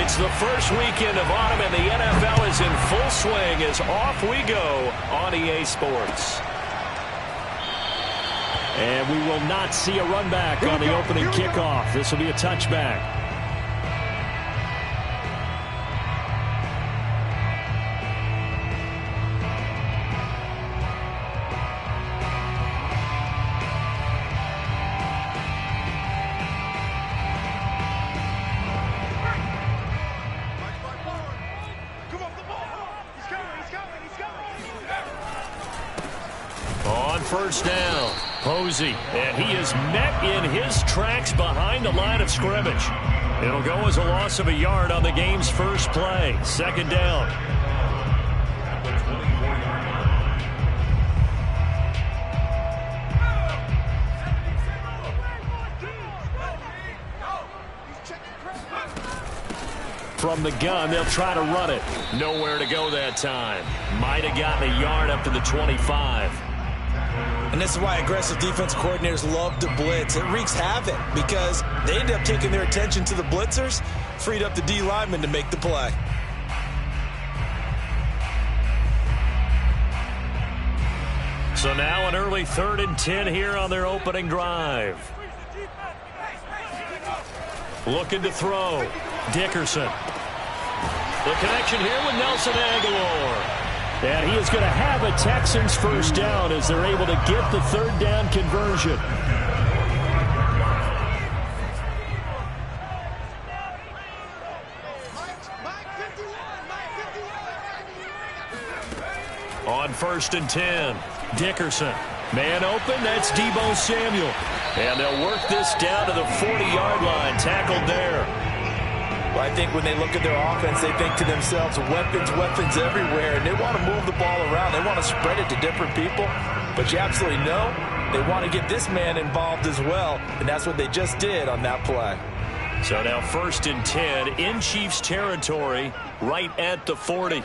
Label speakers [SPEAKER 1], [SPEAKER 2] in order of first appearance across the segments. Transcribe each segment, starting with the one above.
[SPEAKER 1] It's the first weekend of autumn, and the NFL is in full swing as off we go on EA Sports.
[SPEAKER 2] And we will not see a run back on the opening kickoff. This will be a touchback.
[SPEAKER 1] First down, Posey, and he is met in his tracks behind the line of scrimmage. It'll go as a loss of a yard on the game's first play. Second down. From the gun, they'll try to run it. Nowhere to go that time. Might have gotten a yard up to the 25.
[SPEAKER 3] And this is why aggressive defense coordinators love to blitz. It wreaks havoc because they end up taking their attention to the blitzers, freed up the D lineman to make the play.
[SPEAKER 1] So now an early 3rd and 10 here on their opening drive. Looking to throw. Dickerson. The connection here with Nelson Aguilar. And he is going to have a Texans first down as they're able to get the 3rd down conversion. On 1st and 10, Dickerson. Man open, that's Deebo Samuel. And they'll work this down to the 40-yard line, tackled there.
[SPEAKER 3] Well, I think when they look at their offense, they think to themselves, weapons, weapons everywhere, and they want to move the ball around. They want to spread it to different people, but you absolutely know they want to get this man involved as well, and that's what they just did on that play.
[SPEAKER 1] So now 1st and 10 in Chiefs territory, right at the 40.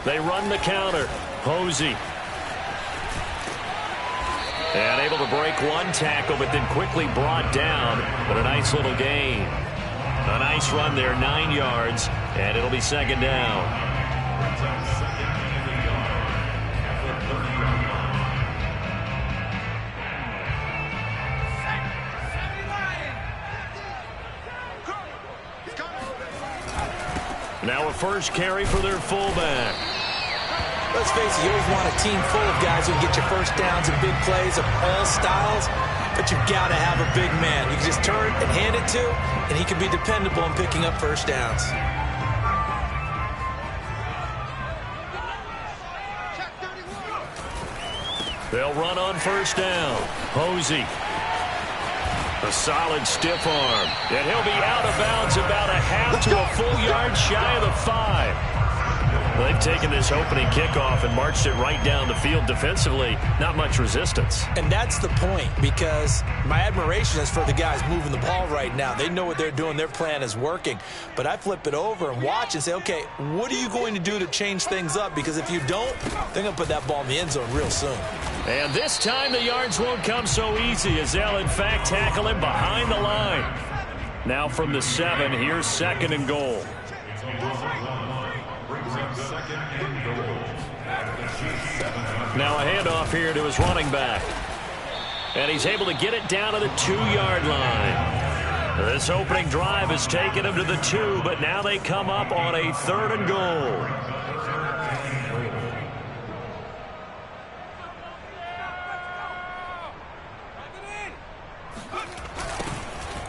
[SPEAKER 1] They run the counter. Posey. And able to break one tackle, but then quickly brought down. But a nice little gain. A nice run there, 9 yards, and it'll be 2nd down. Now a first carry for their fullback.
[SPEAKER 3] Let's face it, you always want a team full of guys who can get your first downs and big plays of all styles, but you've got to have a big man. You can just turn and hand it to, and he can be dependable in picking up first downs.
[SPEAKER 1] They'll run on 1st down. Posey. A solid stiff arm. And he'll be out of bounds about a half to a full yard shy of the 5. Well, they've taken this opening kickoff and marched it right down the field defensively. Not much resistance.
[SPEAKER 3] And that's the point, because my admiration is for the guys moving the ball right now. They know what they're doing. Their plan is working. But I flip it over and watch and say, okay, what are you going to do to change things up? Because if you don't, they're going to put that ball in the end zone real soon.
[SPEAKER 1] And this time the yards won't come so easy as they'll, in fact, tackle him behind the line. Now from the 7, here's 2nd and goal. Now a handoff here to his running back. And he's able to get it down to the 2-yard line. This opening drive has taken him to the 2, but now they come up on a 3rd and goal.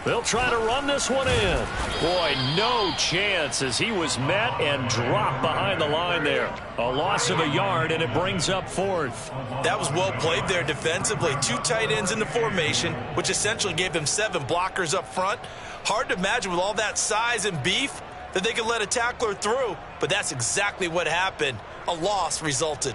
[SPEAKER 1] They'll try to run this one in. Boy, no chance as he was met and dropped behind the line there. A loss of a yard, and it brings up 4th.
[SPEAKER 3] That was well played there defensively. 2 tight ends in the formation, which essentially gave them 7 blockers up front. Hard to imagine with all that size and beef that they could let a tackler through, but that's exactly what happened. A loss resulted.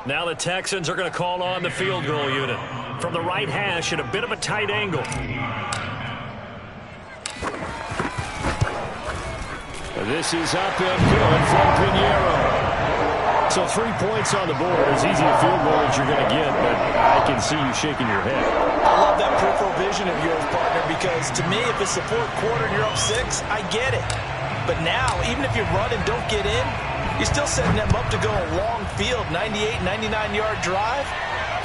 [SPEAKER 1] Now the Texans are going to call on the field goal unit. From the right hash at a bit of a tight angle. This is up and good from Pinheiro.
[SPEAKER 2] So 3 points on the board. As easy a field goal as you're going to get, but I can see you shaking your head.
[SPEAKER 3] I love that peripheral vision of yours, partner, because to me, if it's the fourth quarter and you're up 6, I get it. But now, even if you run and don't get in, you're still setting them up to go a long field, 98, 99-yard drive.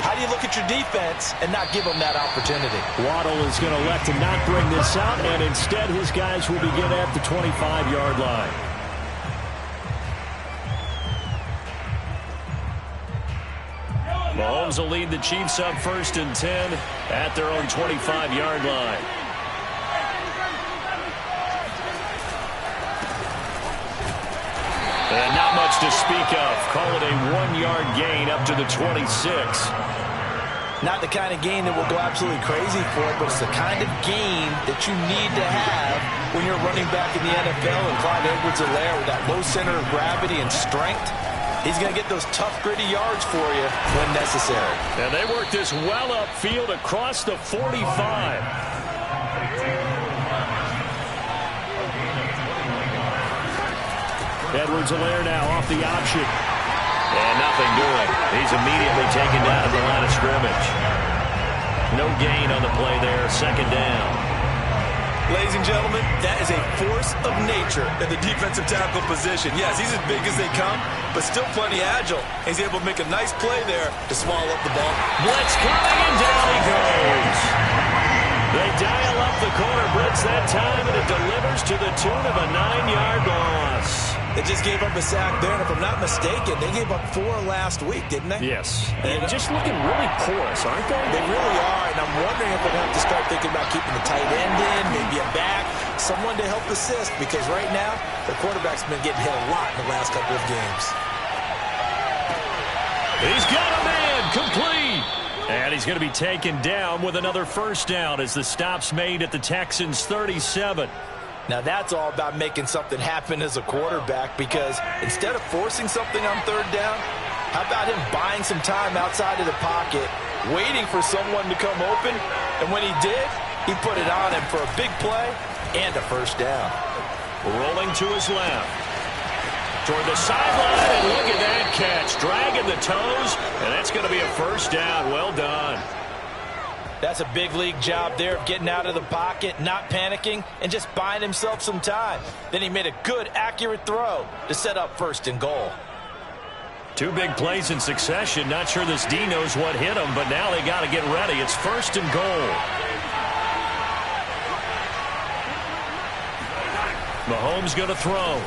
[SPEAKER 3] How do you look at your defense and not give them that opportunity?
[SPEAKER 2] Waddle is going to elect to not bring this out, and instead his guys will begin at the 25-yard line. Mahomes will lead the Chiefs up 1st and 10 at their own 25-yard line. And not much to speak of. Call it a 1-yard gain up to the 26.
[SPEAKER 3] Not the kind of gain that will go absolutely crazy for it, but it's the kind of gain that you need to have when you're running back in the NFL. And Clyde Edwards-Helaire with that low center of gravity and strength, he's going to get those tough, gritty yards for you when necessary.
[SPEAKER 2] And they work this well upfield across the 45. Edwards-Helaire now off the option. And nothing doing. He's immediately taken down at the line of scrimmage. No gain on the play there. 2nd down.
[SPEAKER 3] Ladies and gentlemen, that is a force of nature in the defensive tackle position. Yes, he's as big as they come, but still plenty agile. He's able to make a nice play there to swallow up the ball.
[SPEAKER 2] Blitz coming, and down he goes. They dial up the corner blitz that time, and it delivers to the tune of a 9-yard loss.
[SPEAKER 3] They just gave up a sack there, and if I'm not mistaken, they gave up 4 last week, didn't they?
[SPEAKER 2] Yes. And just looking really porous, aren't they?
[SPEAKER 3] They really are, and I'm wondering if they'll have to start thinking about keeping the tight end in, maybe a back, someone to help assist, because right now, the quarterback's been getting hit a lot in the last couple of games.
[SPEAKER 2] He's got a man, complete. And he's going to be taken down with another 1st down as the stop's made at the Texans' 37.
[SPEAKER 3] Now that's all about making something happen as a quarterback, because instead of forcing something on 3rd down, how about him buying some time outside of the pocket, waiting for someone to come open, and when he did, he put it on him for a big play and a 1st down.
[SPEAKER 2] Rolling to his left. Toward the sideline, and look at that catch. Dragging the toes, and that's going to be a 1st down. Well done.
[SPEAKER 3] That's a big league job there of getting out of the pocket, not panicking, and just buying himself some time. Then he made a good, accurate throw to set up 1st and goal.
[SPEAKER 2] 2 big plays in succession. Not sure this D knows what hit him, but now they got to get ready. It's 1st and goal. Mahomes going to throw.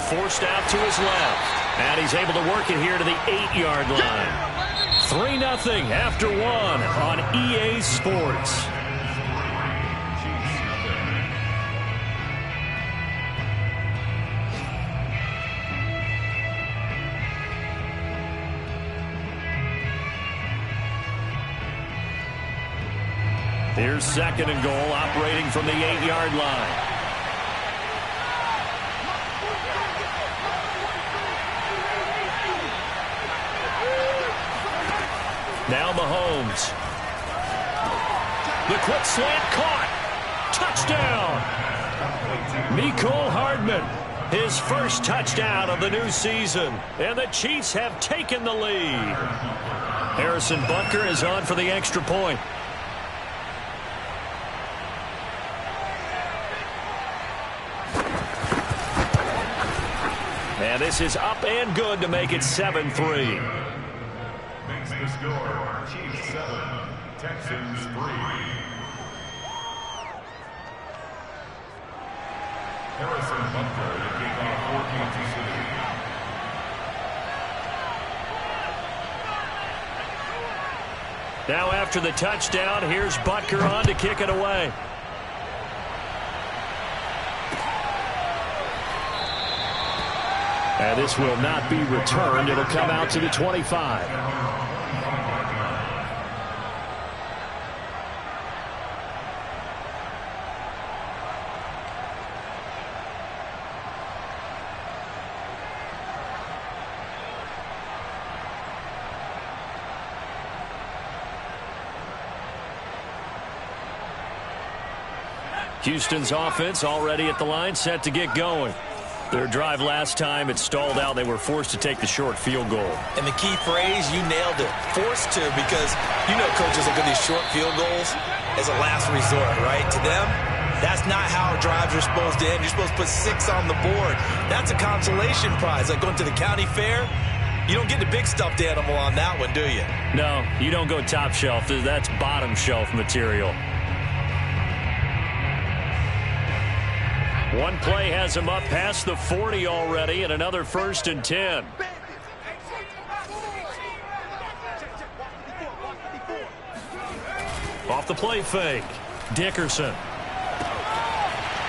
[SPEAKER 2] Forced out to his left. And he's able to work it here to the 8-yard line. 3-0 after 1 on EA Sports. Here's 2nd and goal, operating from the 8-yard line. Now Mahomes. The quick slant caught. Touchdown. Mecole Hardman. His 1st touchdown of the new season. And the Chiefs have taken the lead. Harrison Butker is on for the extra point. And this is up and good to make it 7-3.
[SPEAKER 4] The score, Chiefs 7, Texans 3. Harrison Butker to kick off for Kansas City.
[SPEAKER 2] Now after the touchdown, here's Butker on to kick it away. And this will not be returned. It'll come out to the 25. Houston's offense already at the line, set to get going.
[SPEAKER 1] Their drive last time, it stalled out. They were forced to take the short field goal.
[SPEAKER 3] And the key phrase, you nailed it. Forced to, because you know coaches look at these short field goals as a last resort, right? To them, that's not how drives are supposed to end. You're supposed to put 6 on the board. That's a consolation prize. Like going to the county fair, you don't get the big stuffed animal on that one, do you?
[SPEAKER 1] No, you don't go top shelf. That's bottom shelf material. One play has him up past the 40 already, and another 1st and 10. Off the play fake, Dickerson.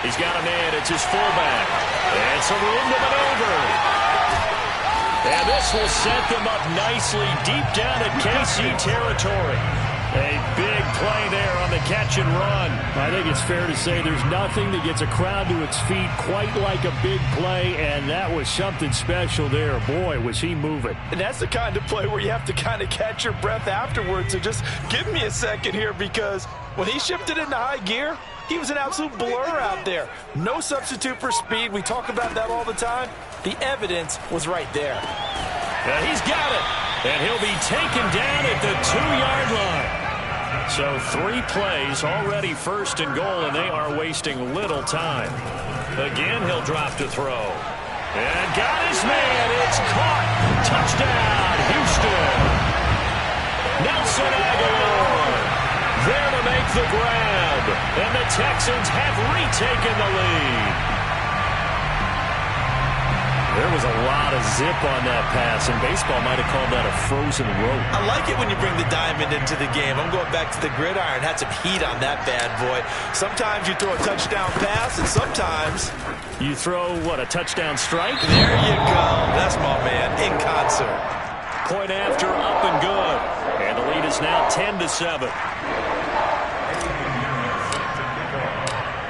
[SPEAKER 1] He's got a man. It's his fullback. And some room to maneuver. And this will set them up nicely deep down at KC territory. A big play there on the catch and run.
[SPEAKER 2] I think it's fair to say there's nothing that gets a crowd to its feet quite like a big play, and that was something special there. Boy, was he moving.
[SPEAKER 3] And that's the kind of play where you have to kind of catch your breath afterwards. So just give me a second here, because when he shifted into high gear, he was an absolute blur out there. No substitute for speed. We talk about that all the time. The evidence was right there.
[SPEAKER 1] And he's got it. And he'll be taken down at the 2-yard line. So 3 plays, already 1st and goal, and they are wasting little time. Again, he'll drop to throw. And got his man. It's caught. Touchdown, Houston. Nelson Aguilar there to make the grab. And the Texans have retaken the lead. There was a lot of zip on that pass, and baseball might have called that a frozen rope.
[SPEAKER 3] I like it when you bring the diamond into the game. I'm going back to the gridiron. Had some heat on that bad boy. Sometimes you throw a touchdown pass, and sometimes
[SPEAKER 1] you throw, what, a touchdown strike?
[SPEAKER 3] There you go. That's my man, in concert.
[SPEAKER 1] Point after, up and good. And the lead is now 10-7.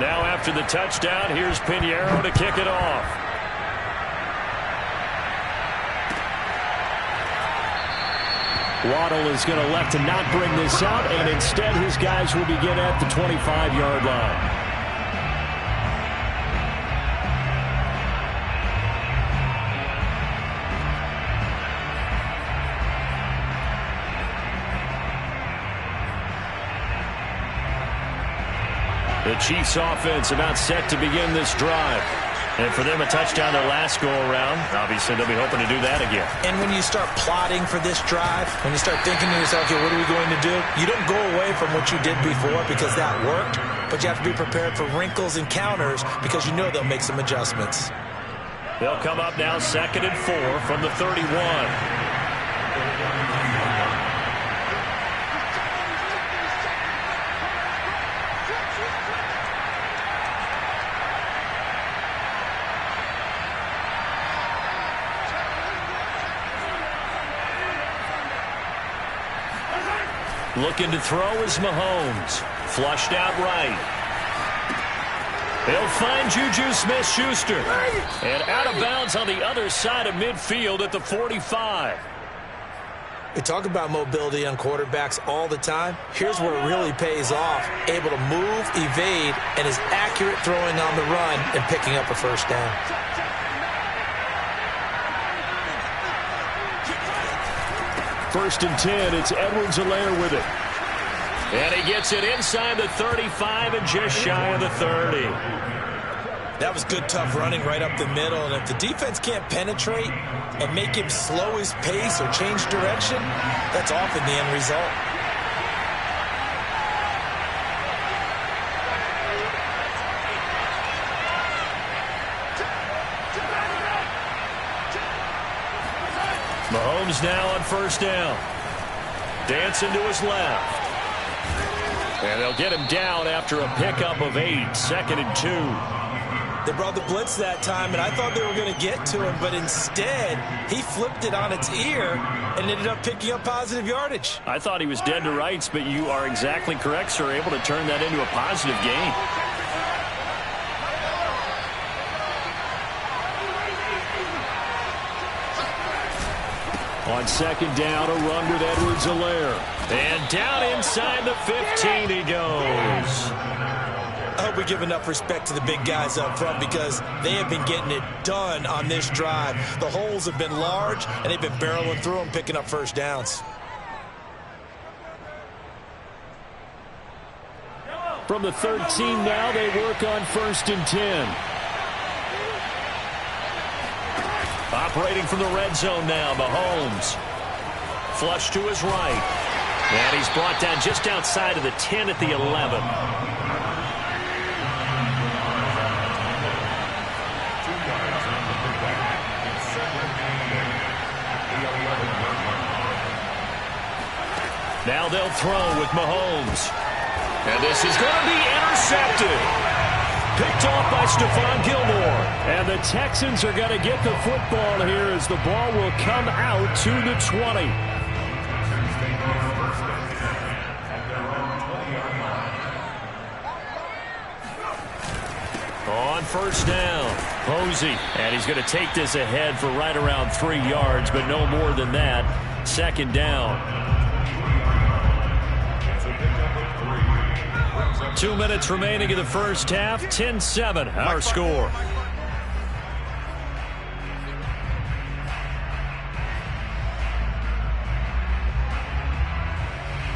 [SPEAKER 1] Now after the touchdown, here's Pinheiro to kick it off.
[SPEAKER 2] Waddle is going to elect to not bring this out, and instead his guys will begin at the 25-yard line.
[SPEAKER 1] The Chiefs offense about set to begin this drive. And for them, a touchdown their last go-around. Obviously, they'll be hoping to do that again.
[SPEAKER 3] And when you start plotting for this drive, when you start thinking to yourself, okay, what are we going to do? You don't go away from what you did before because that worked, but you have to be prepared for wrinkles and counters because you know they'll make some adjustments.
[SPEAKER 1] They'll come up now 2nd and 4 from the 31. Looking to throw is Mahomes. Flushed out right. They'll find Juju Smith-Schuster. And out of bounds on the other side of midfield at the 45.
[SPEAKER 3] We talk about mobility on quarterbacks all the time. Here's where it really pays off. Able to move, evade, and is accurate throwing on the run and picking up a 1st down.
[SPEAKER 2] First and 10, it's Edwards-Helaire with it.
[SPEAKER 1] And he gets it inside the 35 and just shy of the 30.
[SPEAKER 3] That was good, tough running right up the middle. And if the defense can't penetrate and make him slow his pace or change direction, that's often the end result.
[SPEAKER 1] Mahomes now on 1st down. Dancing to his left. And they'll get him down after a pickup of 8. 2nd and 2.
[SPEAKER 3] They brought the blitz that time, and I thought they were going to get to him, but instead, he flipped it on its ear and ended up picking up positive yardage.
[SPEAKER 1] I thought he was dead to rights, but you are exactly correct, sir. Able to turn that into a positive gain.
[SPEAKER 2] On 2nd down, a run with Edwards-Helaire.
[SPEAKER 1] And down inside the 15 he goes.
[SPEAKER 3] hope we give enough respect to the big guys up front because they have been getting it done on this drive. The holes have been large, and they've been barreling through them, picking up first downs.
[SPEAKER 2] From the 13 now, they work on 1st and 10. Operating from the red zone now, Mahomes. Flush to his right. And he's brought down just outside of the 10 at the 11. Now they'll throw with Mahomes. And this is going to be intercepted. Picked off by Stephon Gilmore. And the Texans are going to get the football here as the ball will come out to the 20. On 1st down, Posey. And he's going to take this ahead for right around 3 yards, but no more than that. 2nd down. 2 minutes remaining in the first half. 10-7, our score.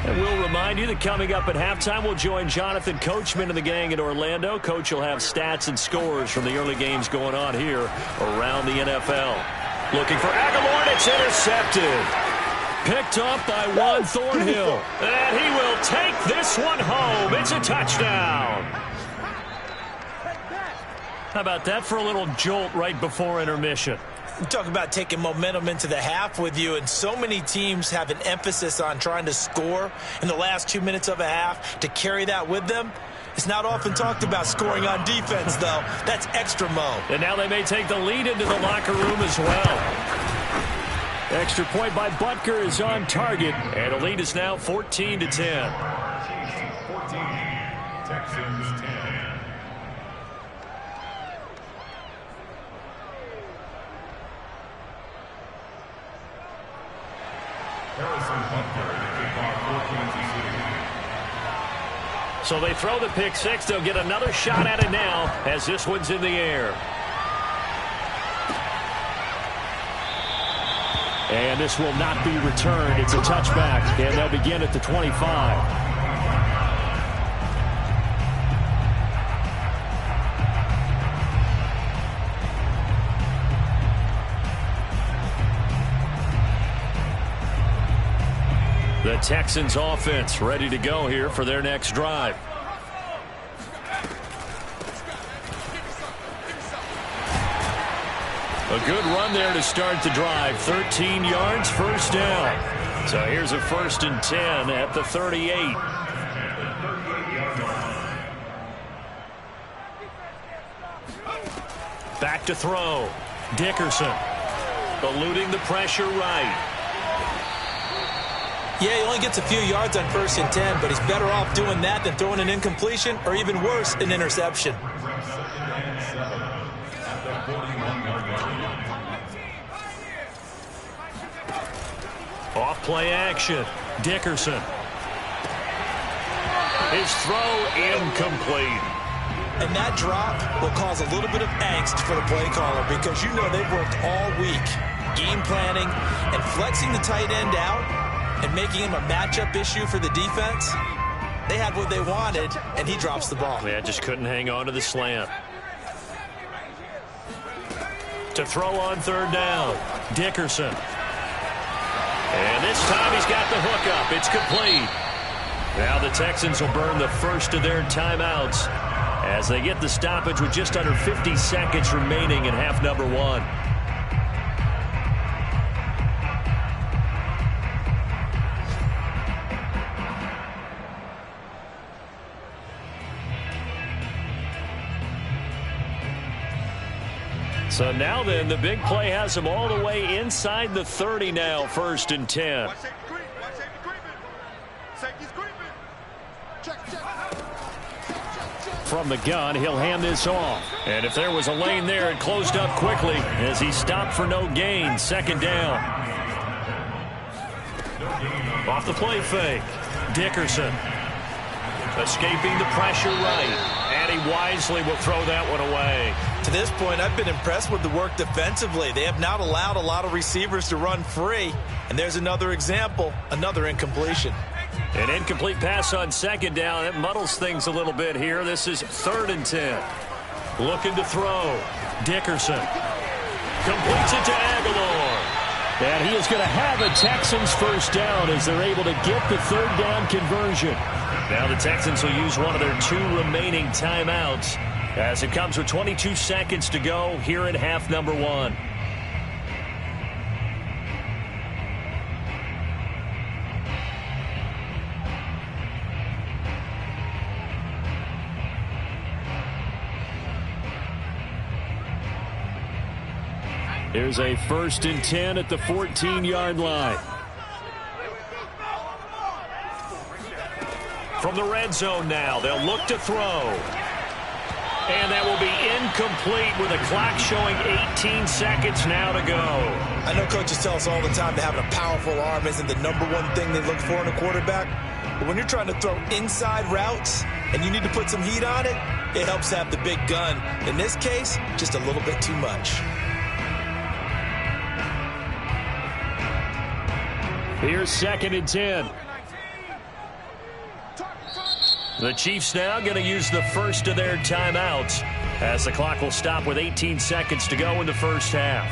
[SPEAKER 2] And we'll remind you that coming up at halftime, we'll join Jonathan Coachman and the gang in Orlando. Coach will have stats and scores from the early games going on here around the NFL. Looking for Aguilar, and it's intercepted. Picked up by Juan Thornhill. And he will take this one home. It's a touchdown. How about that for a little jolt right before intermission?
[SPEAKER 3] You talk about taking momentum into the half with you, and so many teams have an emphasis on trying to score in the last 2 minutes of a half to carry that with them. It's not often talked about scoring on defense, though. That's extra mo.
[SPEAKER 2] And now they may take the lead into the locker room as well. Extra point by Butker is on target, and the lead is now 14-10.
[SPEAKER 4] 14, Texans 10. Harrison Butker, the kickoff for Kansas City.
[SPEAKER 2] So they throw the pick six. They'll get another shot at it now as this one's in the air. And this will not be returned. It's a touchback, and they'll begin at the 25. The Texans offense ready to go here for their next drive. A good run there to start the drive. 13 yards, 1st down. So here's a 1st and 10 at the 38. Back to throw. Dickerson eluding the pressure right.
[SPEAKER 3] Yeah, he only gets a few yards on 1st and 10, but he's better off doing that than throwing an incompletion or even worse, an interception.
[SPEAKER 2] Off play action. Dickerson. His throw incomplete.
[SPEAKER 3] And that drop will cause a little bit of angst for the play caller because you know they've worked all week game planning and flexing the tight end out and making him a matchup issue for the defense. They had what they wanted, and he drops the ball.
[SPEAKER 2] Yeah, just couldn't hang on to the slant. To throw on 3rd down, Dickerson. And this time he's got the hook up. It's complete. Now the Texans will burn the first of their timeouts as they get the stoppage with just under 50 seconds remaining in half number 1. So now then, the big play has them all the way inside the 30 now, 1st and 10. From the gun, he'll hand this off. And if there was a lane there, it closed up quickly as he stopped for no gain. 2nd down. Off the play fake. Dickerson.
[SPEAKER 1] Escaping the pressure right. And he wisely will throw that one away.
[SPEAKER 3] To this point, I've been impressed with the work defensively. They have not allowed a lot of receivers to run free. And there's another example, another incompletion.
[SPEAKER 1] An incomplete pass on second down. It muddles things a little bit here. This is 3rd and 10. Looking to throw. Dickerson completes it to Aguilar. And he is going to have a Texans first down as they're able to get the 3rd down conversion. Now the Texans will use one of their 2 remaining timeouts as it comes with 22 seconds to go here in half number 1. Here's a 1st and 10 at the 14-yard line. From the red zone now, they'll look to throw. And that will be incomplete with a clock showing 18 seconds now to go.
[SPEAKER 3] I know coaches tell us all the time that having a powerful arm isn't the #1 thing they look for in a quarterback. But when you're trying to throw inside routes and you need to put some heat on it, it helps have the big gun. In this case, just a little bit too much.
[SPEAKER 1] Here's 2nd and 10. The Chiefs now going to use the first of their timeouts as the clock will stop with 18 seconds to go in the first half.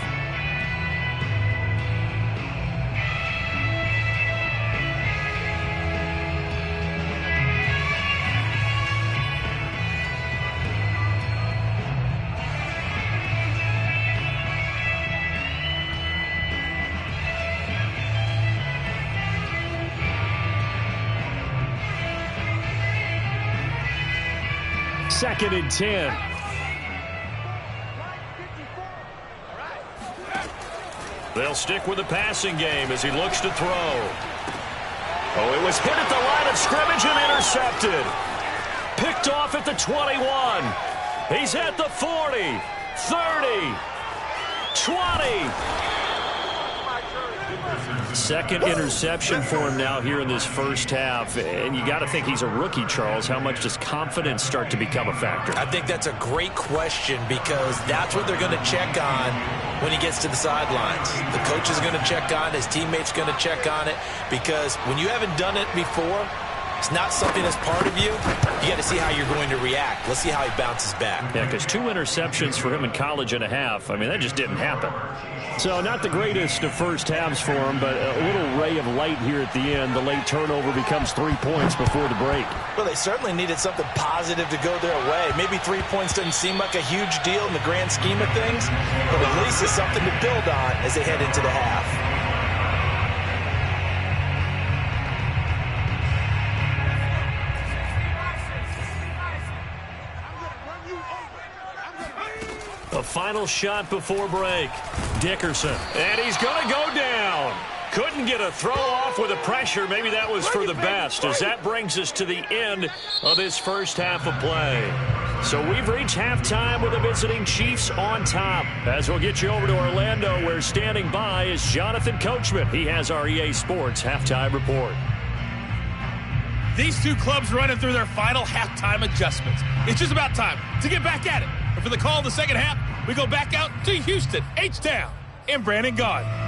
[SPEAKER 1] Second and 10. They'll stick with the passing game as he looks to throw. Oh, it was hit at the line of scrimmage and intercepted. Picked off at the 21. He's at the 40, 30, 20. Second interception for him now here in this first half. And you got to think he's a rookie, Charles. How much does confidence start to become a factor?
[SPEAKER 3] I think that's a great question because that's what they're going to check on when he gets to the sidelines. The coach is going to check on it. His teammates going to check on it because when you haven't done it before, it's not something that's part of you. You got to see how you're going to react. Let's see how he bounces back.
[SPEAKER 1] Yeah, because 2 interceptions for him in college and a half. I mean, that just didn't happen. So not the greatest of first halves for him, but a little ray of light here at the end. The late turnover becomes 3 points before the break.
[SPEAKER 3] Well, they certainly needed something positive to go their way. Maybe 3 points doesn't seem like a huge deal in the grand scheme of things, but at least it's something to build on as they head into the half.
[SPEAKER 1] A final shot before break. Dickerson. And he's going to go down. Couldn't get a throw off with the pressure. Maybe that was for the best, as that brings us to the end of this first half of play. So we've reached halftime with the visiting Chiefs on top. As we'll get you over to Orlando, where standing by is Jonathan Coachman. He has our EA Sports halftime report.
[SPEAKER 5] These 2 clubs running through their final halftime adjustments. It's just about time to get back at it. And for the call of the second half, we go back out to Houston, H-Town, and Brandon Gaudin.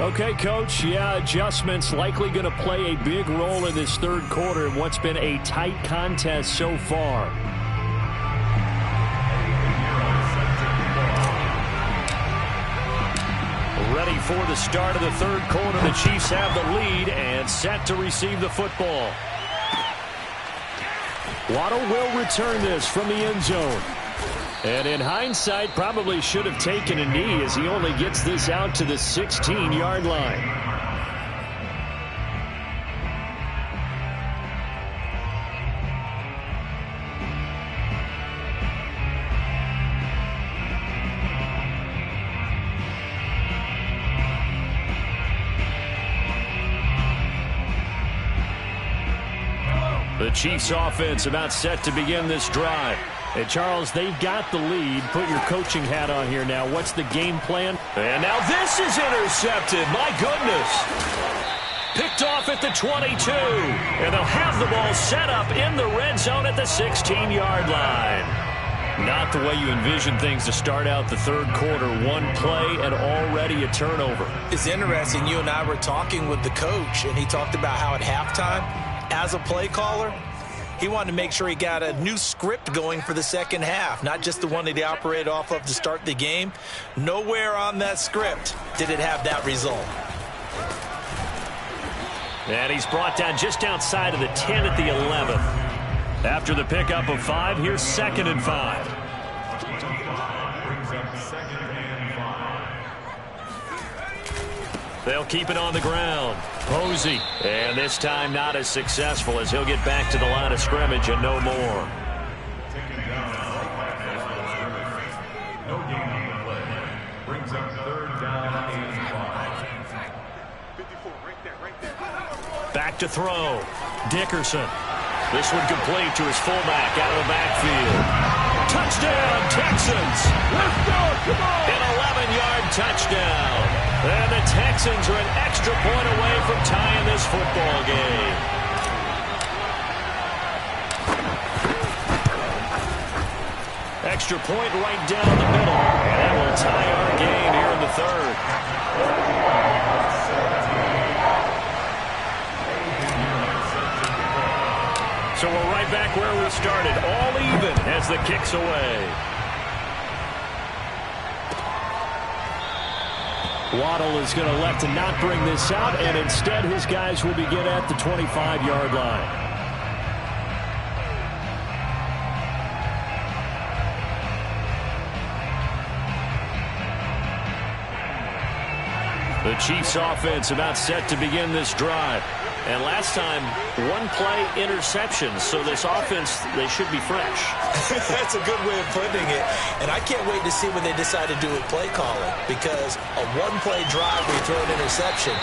[SPEAKER 1] Okay, Coach, yeah, adjustments likely going to play a big role in this third quarter in what's been a tight contest so far. Ready for the start of the third quarter. The Chiefs have the lead and set to receive the football. Waddle will return this from the end zone. And in hindsight, probably should have taken a knee as he only gets this out to the 16-yard line. The Chiefs offense about set to begin this drive.
[SPEAKER 2] And Charles, they've got the lead. Put your coaching hat on here now. What's the game plan?
[SPEAKER 1] And now this is intercepted. My goodness. Picked off at the 22. And they'll have the ball set up in the red zone at the 16-yard line. Not the way you envision things to start out the third quarter. One play and already a turnover.
[SPEAKER 3] It's interesting. You and I were talking with the coach, and he talked about how at halftime, as a play caller, he wanted to make sure he got a new script going for the second half, not just the one that he operated off of to start the game. Nowhere on that script did it have that result.
[SPEAKER 1] And he's brought down just outside of the 10 at the 11th. After the pickup of 5, here's 2nd and 5.
[SPEAKER 4] Brings up 2nd and 5.
[SPEAKER 1] They'll keep it on the ground. Posey. And this time not as successful as he'll get back to the line of scrimmage and no more.
[SPEAKER 4] Taken down. No gain on the play. Brings up 3rd down and 5.
[SPEAKER 1] Back to throw. Dickerson. This one complete to his fullback out of the backfield. Touchdown, Texans.
[SPEAKER 5] Let's go. Come on.
[SPEAKER 1] An 11-yard touchdown. And the Texans are an extra point away from tying this football game. Extra point right down the middle. And that will tie our game here in the third. So we're right back where we started, all even as the kick's away.
[SPEAKER 2] Waddle is going to elect to not bring this out, and instead his guys will begin at the 25-yard line.
[SPEAKER 1] The Chiefs offense about set to begin this drive. And last time, one play interception. So this offense, they should be fresh.
[SPEAKER 3] That's a good way of putting it. And I can't wait to see what they decide to do with play calling. Because a one-play drive where you throw an interception,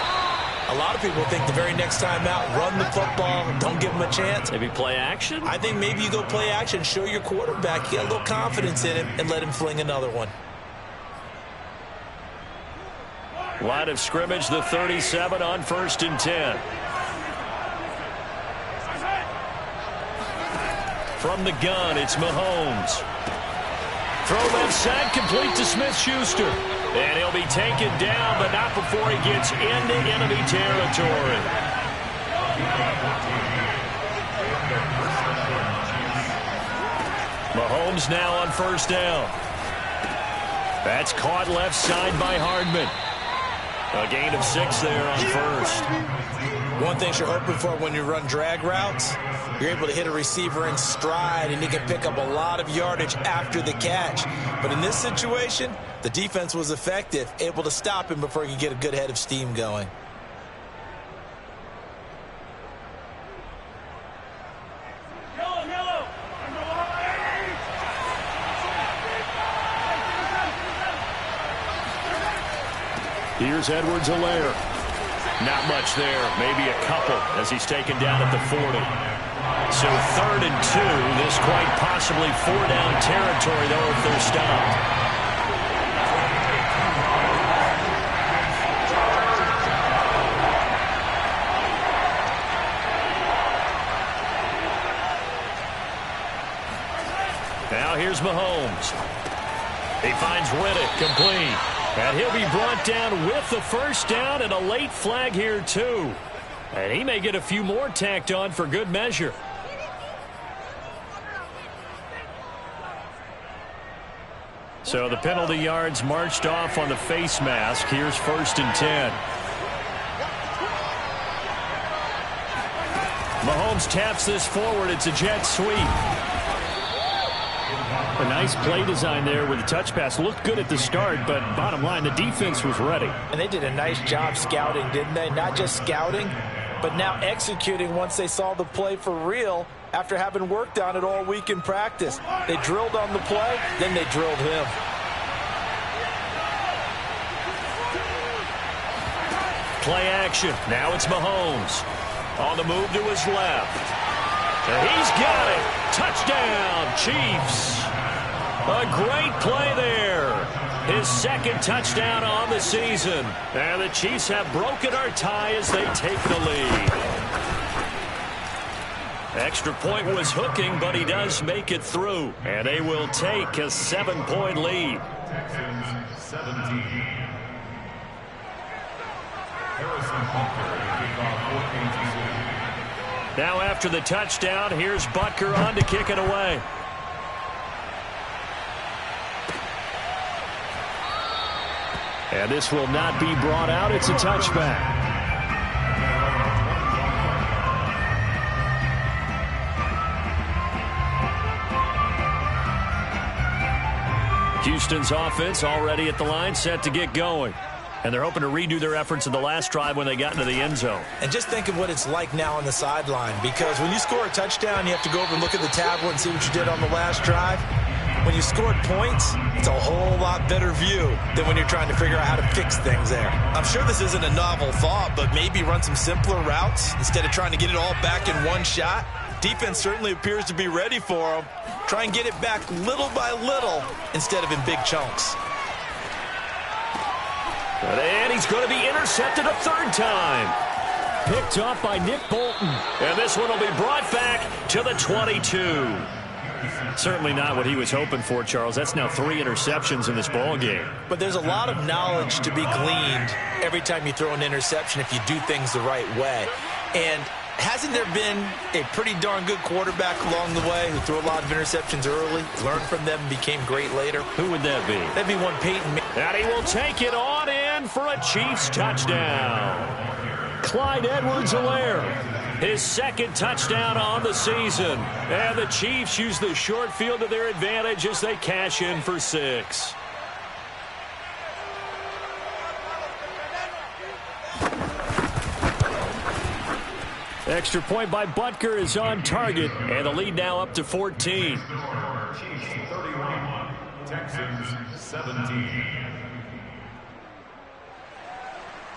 [SPEAKER 3] a lot of people think the very next time out, run the football, don't give them a chance.
[SPEAKER 1] Maybe play action?
[SPEAKER 3] I think maybe you go play action, show your quarterback you got a little confidence in him, and let him fling another one.
[SPEAKER 1] Line of scrimmage, the 37 on 1st and 10. From the gun, it's Mahomes. Throw left side, complete to Smith-Schuster. And he'll be taken down, but not before he gets into enemy territory. Mahomes now on 1st down. That's caught left side by Hardman. A gain of 6 there on 1st.
[SPEAKER 3] One thing you're hoping for when you run drag routes, you're able to hit a receiver in stride, and he can pick up a lot of yardage after the catch. But in this situation, the defense was effective, able to stop him before he could get a good head of steam going.
[SPEAKER 1] Here's Edwards-Helaire. Not much there, maybe a couple as he's taken down at the 40. So 3rd and 2, this quite possibly 4-down territory though if they're stopped. Now here's Mahomes. He finds Riddick complete. And he'll be brought down with the 1st down and a late flag here, too. And he may get a few more tacked on for good measure. So the penalty yards marched off on the face mask. Here's 1st and 10. Mahomes taps this forward. It's a jet sweep. A nice play design there with the touch pass. Looked good at the start, but bottom line, the defense was ready.
[SPEAKER 3] And they did a nice job scouting, didn't they? Not just scouting, but now executing once they saw the play for real after having worked on it all week in practice. They drilled on the play, then they drilled him.
[SPEAKER 1] Play action. Now it's Mahomes. On the move to his left. And he's got it. Touchdown, Chiefs. A great play there. His second touchdown on the season. And the Chiefs have broken our tie as they take the lead. Extra point was hooking, but he does make it through. And they will take a 7-point lead.
[SPEAKER 4] Texans 17. Harrison Butker to kick off for Kansas City.
[SPEAKER 1] Now after the touchdown, here's Butker on to kick it away. And this will not be brought out. It's a touchback. Houston's offense already at the line, set to get going. And they're hoping to redo their efforts in the last drive when they got into the end zone.
[SPEAKER 3] And just think of what it's like now on the sideline, because when you score a touchdown, you have to go over and look at the tablet and see what you did on the last drive. When you scored points, it's a whole lot better view than when you're trying to figure out how to fix things there. I'm sure this isn't a novel thought, but maybe run some simpler routes instead of trying to get it all back in one shot. Defense certainly appears to be ready for them. Try and get it back little by little instead of in big chunks.
[SPEAKER 1] And he's going to be intercepted a third time. Picked up by Nick Bolton. And this one will be brought back to the 22. Certainly not what he was hoping for, Charles. That's now 3 interceptions in this ball game.
[SPEAKER 3] But there's a lot of knowledge to be gleaned every time you throw an interception if you do things the right way. And hasn't there been a pretty darn good quarterback along the way who threw a lot of interceptions early, learned from them, and became great later?
[SPEAKER 1] Who would that be?
[SPEAKER 3] That'd be one Peyton.
[SPEAKER 1] And he will take it on in for a Chiefs touchdown. Clyde Edwards-Helaire. His second touchdown on the season. And the Chiefs use the short field to their advantage as they cash in for 6. Extra point by Butker is on target. And the lead now up to 14.
[SPEAKER 4] Chiefs 31, Texans 17.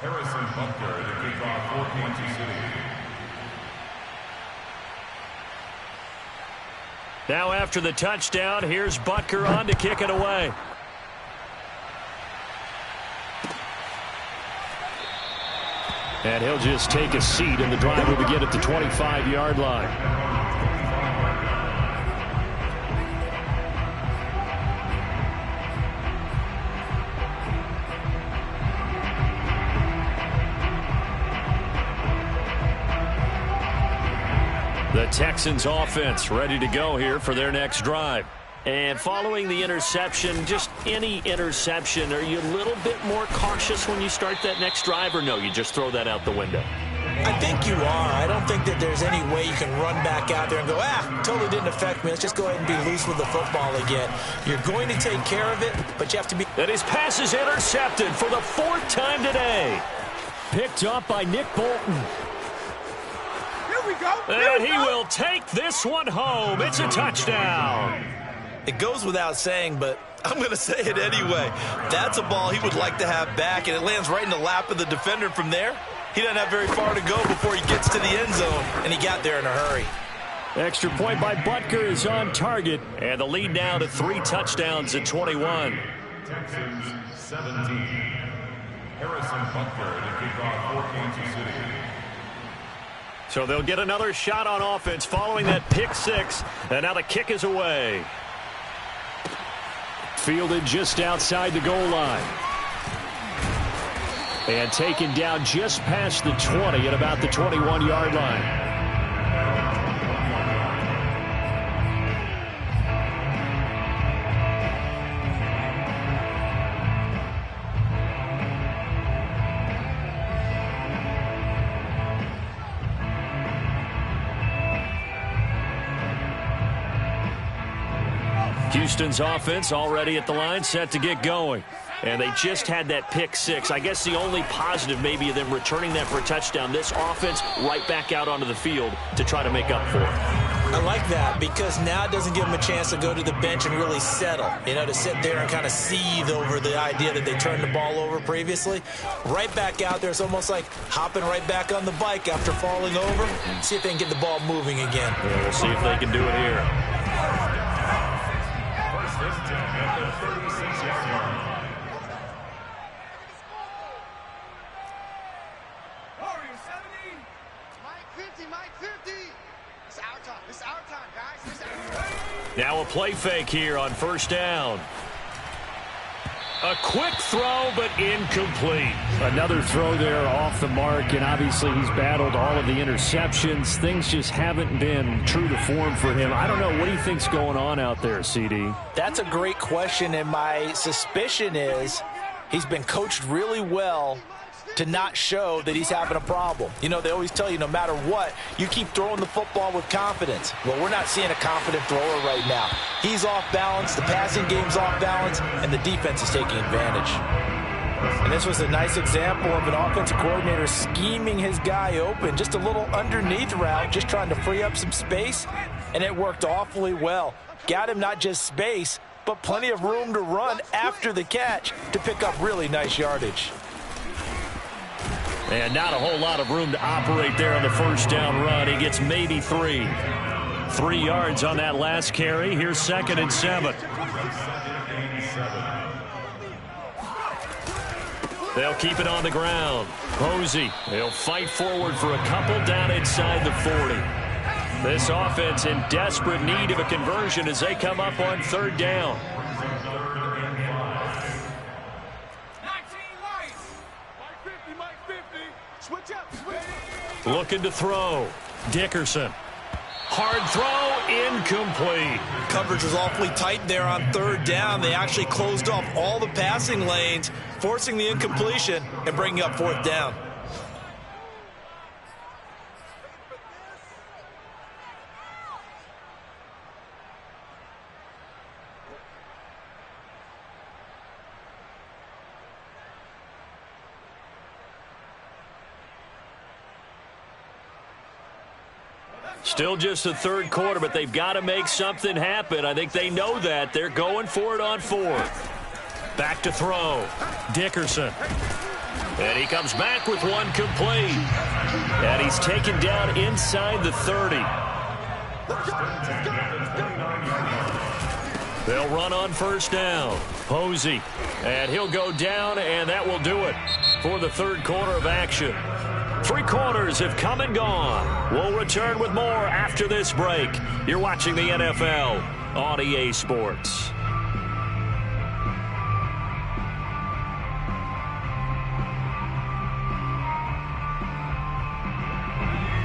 [SPEAKER 4] Harrison Butker to kick off for Kansas City.
[SPEAKER 1] Now after the touchdown, here's Butker on to kick it away. And he'll just take a seat, and the drive will begin at the 25-yard line. The Texans offense ready to go here for their next drive. And following the interception, just any interception, are you a little bit more cautious when you start that next drive, or no, you just throw that out the window?
[SPEAKER 3] I think you are. I don't think that there's any way you can run back out there and go, totally didn't affect me. Let's just go ahead and be loose with the football again. You're going to take care of it, but you have to be.
[SPEAKER 1] And his pass is intercepted for the 4th time today. Picked up by Nick Bolton. And he will take this one home. It's a touchdown.
[SPEAKER 3] It goes without saying, but I'm going to say it anyway. That's a ball he would like to have back, and it lands right in the lap of the defender from there. He doesn't have very far to go before he gets to the end zone, and he got there in a hurry.
[SPEAKER 1] Extra point by Butker is on target, and the lead now to 3 touchdowns at 21.
[SPEAKER 4] Texans 17. Harrison Butker to kick off for Kansas City.
[SPEAKER 1] So they'll get another shot on offense following that pick 6, and now the kick is away. Fielded just outside the goal line. And taken down just past the 20 at about the 21-yard line. Houston's offense already at the line, set to get going. And they just had that pick 6. I guess the only positive maybe of them returning that for a touchdown. This offense right back out onto the field to try to make up for it.
[SPEAKER 3] I like that because now it doesn't give them a chance to go to the bench and really settle, to sit there and kind of seethe over the idea that they turned the ball over previously. Right back out there. It's almost like hopping right back on the bike after falling over. See if they can get the ball moving again.
[SPEAKER 1] Yeah, we'll see if they can do it here.
[SPEAKER 4] First and 10 at the 36-yard line.
[SPEAKER 1] Now a play fake here on first down. A quick throw, but incomplete.
[SPEAKER 2] Another throw there off the mark, and obviously he's battled all of the interceptions. Things just haven't been true to form for him. I don't know. What do you think's going on out there, CD?
[SPEAKER 3] That's a great question, and my suspicion is he's been coached really well to not show that he's having a problem. They always tell you no matter what, you keep throwing the football with confidence. Well, we're not seeing a confident thrower right now. He's off balance, the passing game's off balance, and the defense is taking advantage. And this was a nice example of an offensive coordinator scheming his guy open, just a little underneath route, just trying to free up some space, and it worked awfully well. Got him not just space, but plenty of room to run after the catch to pick up really nice yardage.
[SPEAKER 1] And not a whole lot of room to operate there on the first down run. He gets maybe 3. 3 yards on that last carry. Here's 2nd and 7. They'll keep it on the ground. Posey, they'll fight forward for a couple down inside the 40. This offense in desperate need of a conversion as they come up on 3rd down. Looking to throw. Dickerson. Hard throw, incomplete.
[SPEAKER 3] Coverage was awfully tight there on 3rd down. They actually closed off all the passing lanes, forcing the incompletion and bringing up 4th down.
[SPEAKER 1] Still just the 3rd quarter, but they've got to make something happen. I think they know that. They're going for it on 4th. Back to throw. Dickerson. And he comes back with one complete. And he's taken down inside the 30. They'll run on first down. Posey. And he'll go down, and that will do it for the 3rd quarter of action. 3 quarters have come and gone. We'll return with more after this break. You're watching the NFL on EA Sports.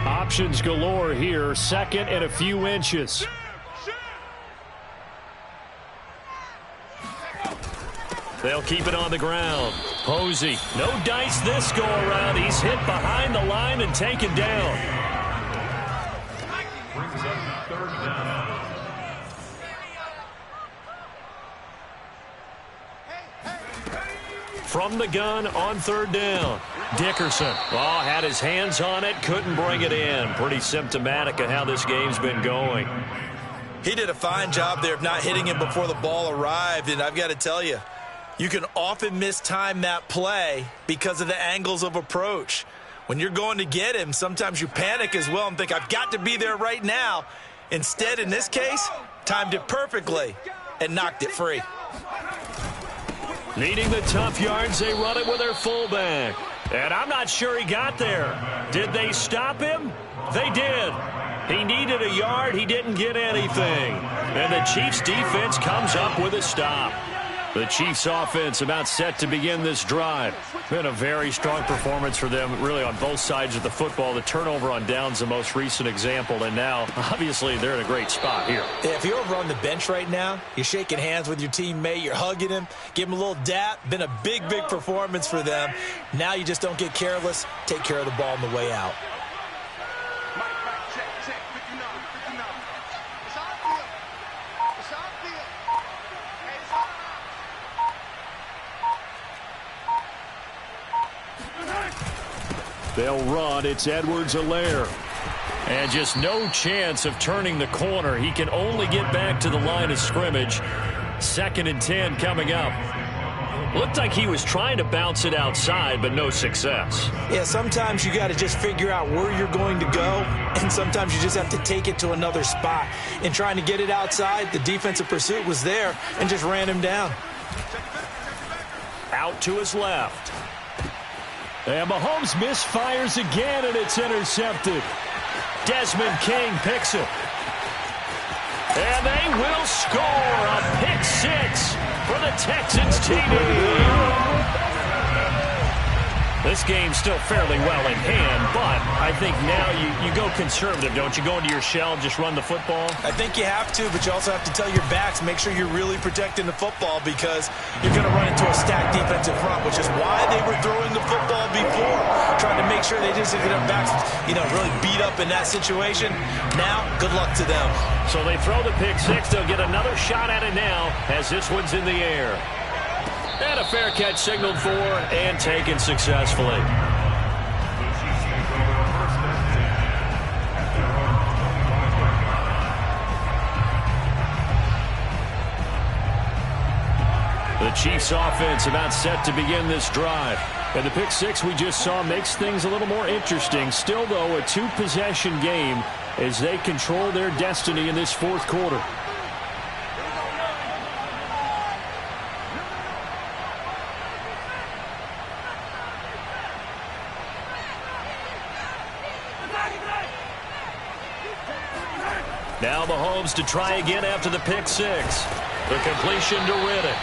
[SPEAKER 2] Options galore here. 2nd and a few inches.
[SPEAKER 1] They'll keep it on the ground. Posey, no dice this go around. He's hit behind the line and taken down.
[SPEAKER 4] Brings up 3rd down.
[SPEAKER 1] From the gun on 3rd down. Dickerson, had his hands on it, couldn't bring it in. Pretty symptomatic of how this game's been going.
[SPEAKER 3] He did a fine job there of not hitting him before the ball arrived, and I've got to tell you, you can often mistime that play because of the angles of approach. When you're going to get him, sometimes you panic as well and think, I've got to be there right now. Instead, in this case, timed it perfectly and knocked it free.
[SPEAKER 1] Needing the tough yards, they run it with their fullback. And I'm not sure he got there. Did they stop him? They did. He needed a yard. He didn't get anything. And the Chiefs' defense comes up with a stop. The Chiefs offense about set to begin this drive. Been a very strong performance for them, really, on both sides of the football. The turnover on downs, the most recent example, and now, obviously, they're in a great spot here.
[SPEAKER 3] Yeah, if you're over on the bench right now, you're shaking hands with your teammate, you're hugging him, give him a little dap. Been a big performance for them. Now you just don't get careless. Take care of the ball on the way out.
[SPEAKER 2] They'll run. It's Edwards-Helaire.
[SPEAKER 1] And just no chance of turning the corner. He can only get back to the line of scrimmage. 2nd and 10 coming up. Looked like he was trying to bounce it outside, but no success.
[SPEAKER 3] Yeah, sometimes you got to just figure out where you're going to go, and sometimes you just have to take it to another spot. In trying to get it outside, the defensive pursuit was there and just ran him down.
[SPEAKER 1] Out to his left.
[SPEAKER 2] And Mahomes misfires again, and it's intercepted.
[SPEAKER 1] Desmond King picks it. And they will score a pick 6 for the Texans TD. This game's still fairly well in hand, but I think now you go conservative, don't you? Go into your shell, just run the football?
[SPEAKER 3] I think you have to, but you also have to tell your backs, make sure you're really protecting the football because you're going to run into a stacked defensive front, which is why they were throwing the football before, trying to make sure they just get their backs, really beat up in that situation. Now, good luck to them.
[SPEAKER 1] So they throw the pick 6. They'll get another shot at it now as this one's in the air. And a fair catch signaled for and taken successfully. The Chiefs offense about set to begin this drive. And the pick 6 we just saw makes things a little more interesting. Still, though, a 2-possession game as they control their destiny in this 4th quarter. Now Mahomes to try again after the pick 6. The completion to Riddick.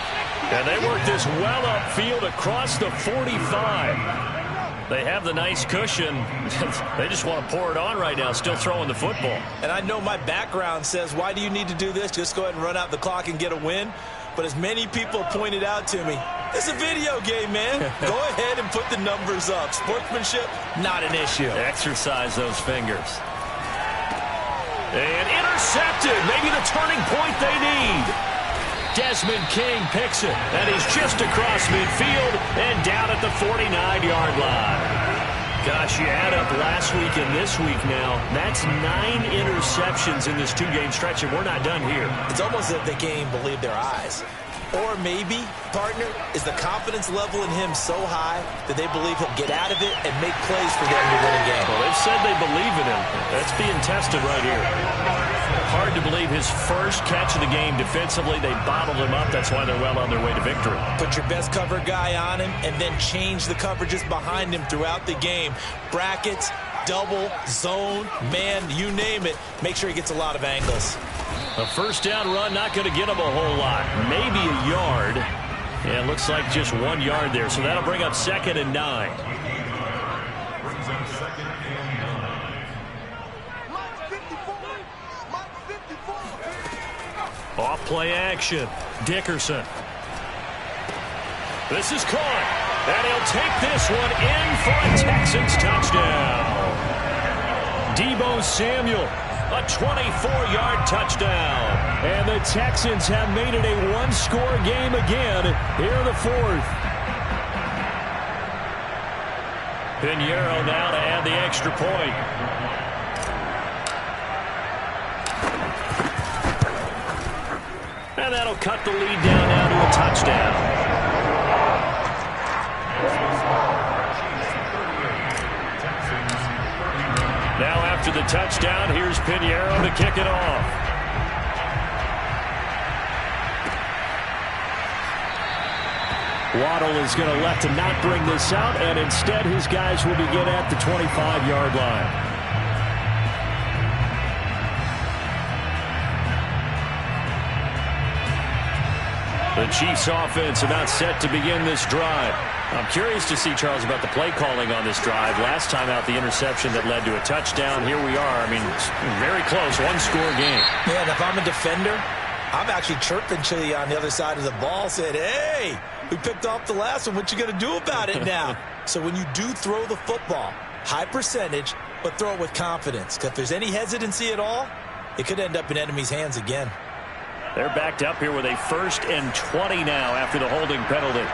[SPEAKER 1] And they work this well upfield across the 45. They have the nice cushion. They just want to pour it on right now, still throwing the football.
[SPEAKER 3] And I know my background says, why do you need to do this? Just go ahead and run out the clock and get a win. But as many people pointed out to me, it's a video game, man. Go ahead and put the numbers up. Sportsmanship, not an issue.
[SPEAKER 1] Exercise those fingers. And intercepted. Maybe the turning point they need. Desmond King picks it. And he's just across midfield and down at the 49-yard line. Gosh, you add up last week and this week now. That's 9 interceptions in this 2-game stretch, and we're not done here.
[SPEAKER 3] It's almost as if they can't even believe their eyes. Or maybe, partner, is the confidence level in him so high that they believe he'll get out of it and make plays for them to win a game.
[SPEAKER 1] Well, they've said they believe in him. That's being tested right here. Hard to believe his first catch of the game defensively. They bottled him up. That's why they're well on their way to victory.
[SPEAKER 3] Put your best cover guy on him and then change the coverages behind him throughout the game. Brackets, double, zone, man, you name it. Make sure he gets a lot of angles.
[SPEAKER 1] A first down run, not going to get him a whole lot. Maybe a yard. And it looks like just 1 yard there. So that'll bring up 2nd and 9.
[SPEAKER 4] Brings up 2nd and 9.
[SPEAKER 1] Off play action. Dickerson. This is caught. And he'll take this one in for a Texans touchdown. Deebo Samuel. A 24-yard touchdown. And the Texans have made it a one-score game again here in the 4th. Pinheiro now to add the extra point. And that'll cut the lead down now to a touchdown. Now after the touchdown, here's Pinheiro to kick it off. Waddle is going to elect to not bring this out, and instead his guys will begin at the 25-yard line. The Chiefs offense about set to begin this drive. I'm curious to see, Charles, about the play calling on this drive. Last time out, the interception that led to a touchdown. Here we are. I mean, very close, one-score game.
[SPEAKER 3] Yeah, and if I'm a defender, I'm actually chirping to you on the other side of the ball, saying, hey, we picked off the last one. What you going to do about it now? So when you do throw the football, high percentage, but throw it with confidence. Because if there's any hesitancy at all, it could end up in enemy's hands again.
[SPEAKER 1] They're backed up here with a 1st and 20 now after the holding penalty.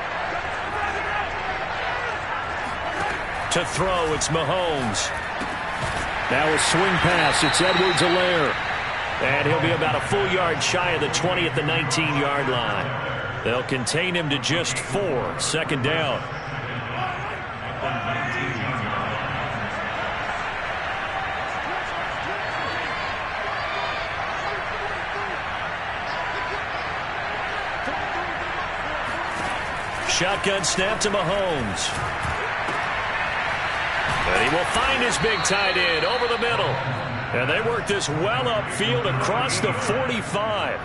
[SPEAKER 1] To throw, it's Mahomes.
[SPEAKER 2] Now a swing pass. It's Edwards-Helaire. And he'll be about a full yard shy of the 20 at the 19-yard line. They'll contain him to just 4. Second down. Shotgun snap to Mahomes. And he will find his big tight end over the middle. And they work this well upfield across the 45.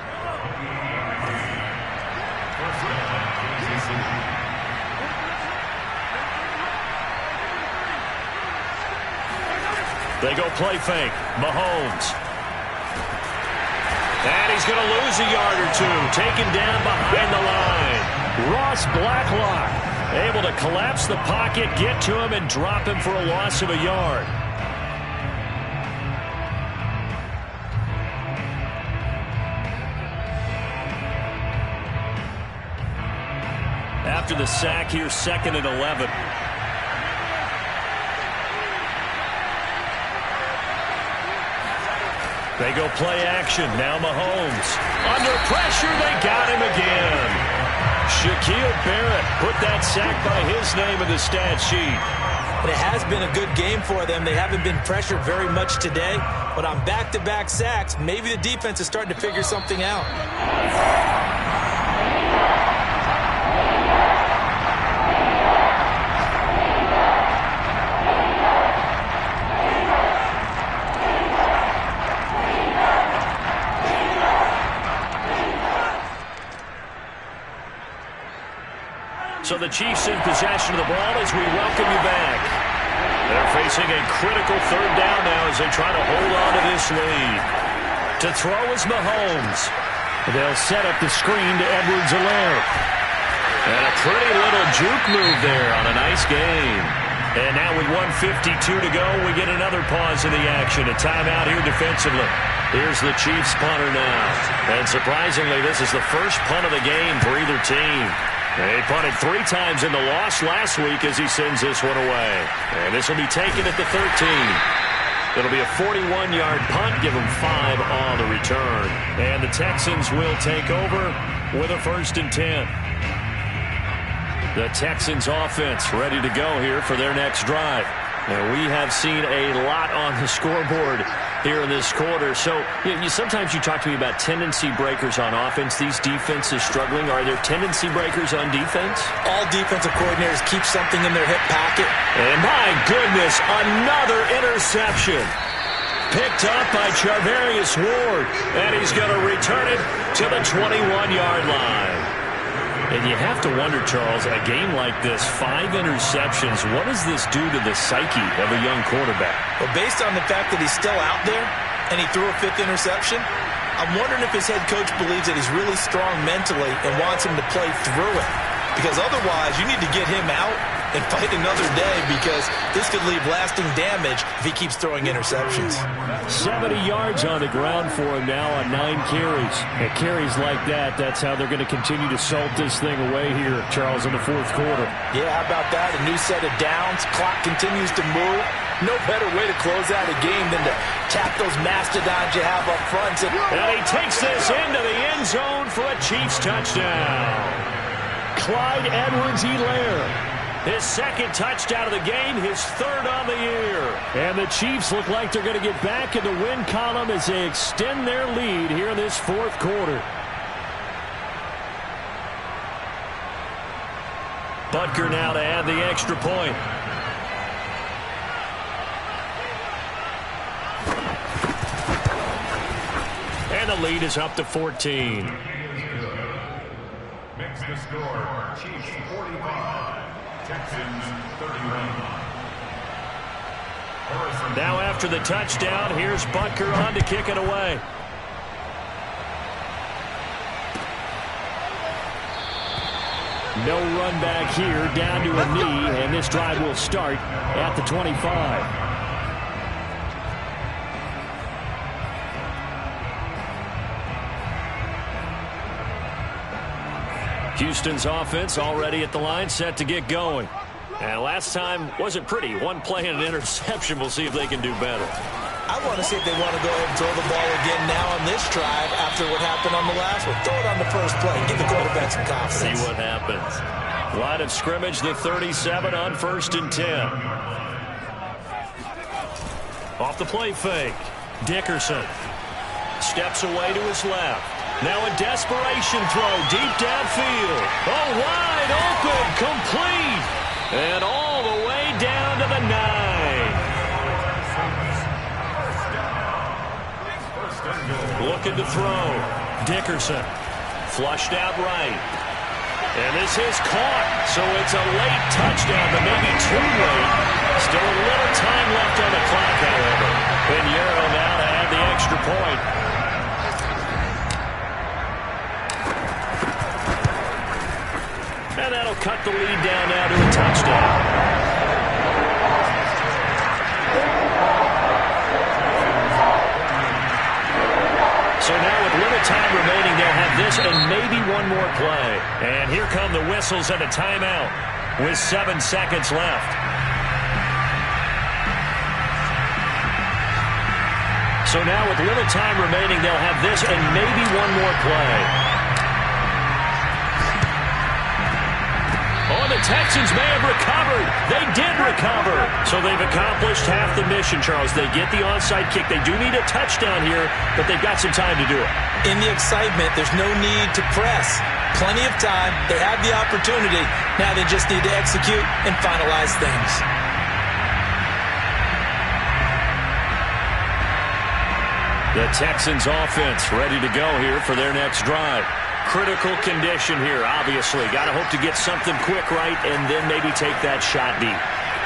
[SPEAKER 2] They go play fake. Mahomes. And he's going to lose a yard or two. Taken down behind the line. Ross Blacklock able to collapse the pocket, get to him, and drop him for a loss of a yard. After the sack, here's 2nd and 11. They go play action. Now Mahomes. Under pressure, they got him again. Shaquille Barrett put that sack by his name in the stat sheet.
[SPEAKER 3] But it has been a good game for them. They haven't been pressured very much today. But on back-to-back sacks, maybe the defense is starting to figure something out.
[SPEAKER 2] So the Chiefs in possession of the ball as we welcome you back. They're facing a critical 3rd down now as they try to hold on to this lead. To throw is Mahomes. They'll set up the screen to Edwards-Helaire. And a pretty little juke move there on a nice game. And now with 1:52 to go, we get another pause in the action. A timeout here defensively. Here's the Chiefs punter now. And surprisingly, this is the first punt of the game for either team. He punted 3 times in the loss last week as he sends this one away. And this will be taken at the 13. It'll be a 41-yard punt, give them 5 on the return. And the Texans will take over with a 1st and 10. The Texans offense ready to go here for their next drive. And we have seen a lot on the scoreboard here in this quarter. So sometimes you talk to me about tendency breakers on offense. These defenses struggling. Are there tendency breakers on defense?
[SPEAKER 3] All defensive coordinators keep something in their hip pocket.
[SPEAKER 2] And my goodness, another interception. Picked up by Charvarius Ward. And he's going to return it to the 21-yard line. And you have to wonder, Charles, a game like this, 5 interceptions, what does this do to the psyche of a young quarterback?
[SPEAKER 3] Well, based on the fact that he's still out there and he threw a 5th interception, I'm wondering if his head coach believes that he's really strong mentally and wants him to play through it. Because otherwise, you need to get him out and fight another day, because this could leave lasting damage if he keeps throwing interceptions.
[SPEAKER 2] 70 yards on the ground for him now on 9 carries. And carries like that, that's how they're going to continue to salt this thing away here, Charles, in the 4th quarter.
[SPEAKER 3] Yeah, how about that? A new set of downs. Clock continues to move. No better way to close out a game than to tap those mastodons you have up front.
[SPEAKER 2] And he takes this into the end zone for a Chiefs touchdown. Clyde Edwards-Helaire. His 2nd touchdown of the game, his 3rd on the year. And the Chiefs look like they're going to get back in the win column as they extend their lead here in this 4th quarter. Butker now to add the extra point. And the lead is up to 14.
[SPEAKER 4] Makes the score Chiefs 45. Texans 31.
[SPEAKER 2] Now after the touchdown, here's Butker on to kick it away. No run back here, down to a knee, and this drive will start at the 25. Houston's offense already at the line, set to get going.
[SPEAKER 1] And last time wasn't pretty. One play and an interception. We'll see if they can do better.
[SPEAKER 3] I want to see if they want to go ahead and throw the ball again now on this drive after what happened on the last one. Throw it on the first play. Give the quarterback some confidence.
[SPEAKER 1] See what happens. Line of scrimmage, the 37 on 1st and 10. Off the play fake. Dickerson steps away to his left. Now a desperation throw deep downfield. Oh, wide open, complete. And all the way down to the 9. Looking to throw. Dickerson flushed out right. And this is caught. So it's a late touchdown, but maybe too late. Still a little time left on the clock, however. Pinheiro now to add the extra point. And that'll cut the lead down now to a touchdown. So now with little time remaining, they'll have this and maybe one more play. And here come the whistles and a timeout with 7 seconds left. So now with little time remaining, they'll have this and maybe one more play. Oh, the Texans may have recovered. They did recover. So they've accomplished half the mission, Charles. They get the onside kick. They do need a touchdown here, but they've got some time to do it.
[SPEAKER 3] In the excitement, there's no need to press. Plenty of time. They have the opportunity. Now they just need to execute and finalize things.
[SPEAKER 1] The Texans offense ready to go here for their next drive. Critical condition here, obviously. Got to hope to get something quick right and then maybe take that shot deep.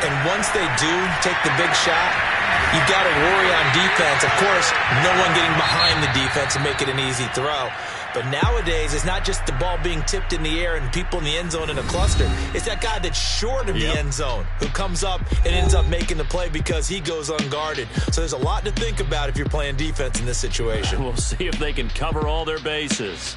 [SPEAKER 3] And once they do take the big shot, you've got to worry on defense. Of course, no one getting behind the defense and make it an easy throw. But nowadays, it's not just the ball being tipped in the air and people in the end zone in a cluster. It's that guy that's short of the end zone who comes up and ends up making the play because he goes unguarded. So there's a lot to think about if you're playing defense in this situation.
[SPEAKER 1] We'll see if they can cover all their bases.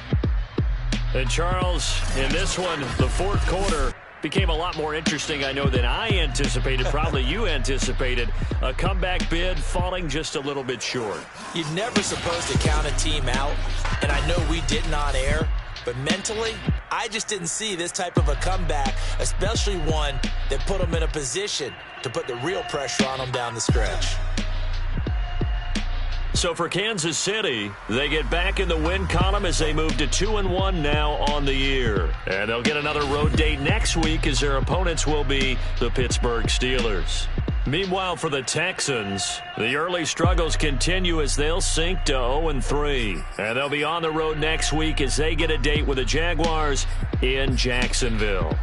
[SPEAKER 1] And Charles, in this one, the fourth quarter became a lot more interesting, I know, than I anticipated. Probably you anticipated. A comeback bid falling just a little bit short.
[SPEAKER 3] You're never supposed to count a team out, and I know we didn't on air, but mentally, I just didn't see this type of a comeback, especially one that put them in a position to put the real pressure on them down the stretch.
[SPEAKER 1] So for Kansas City, they get back in the win column as they move to 2-1 now on the year. And they'll get another road date next week as their opponents will be the Pittsburgh Steelers. Meanwhile, for the Texans, the early struggles continue as they'll sink to 0-3. And they'll be on the road next week as they get a date with the Jaguars in Jacksonville.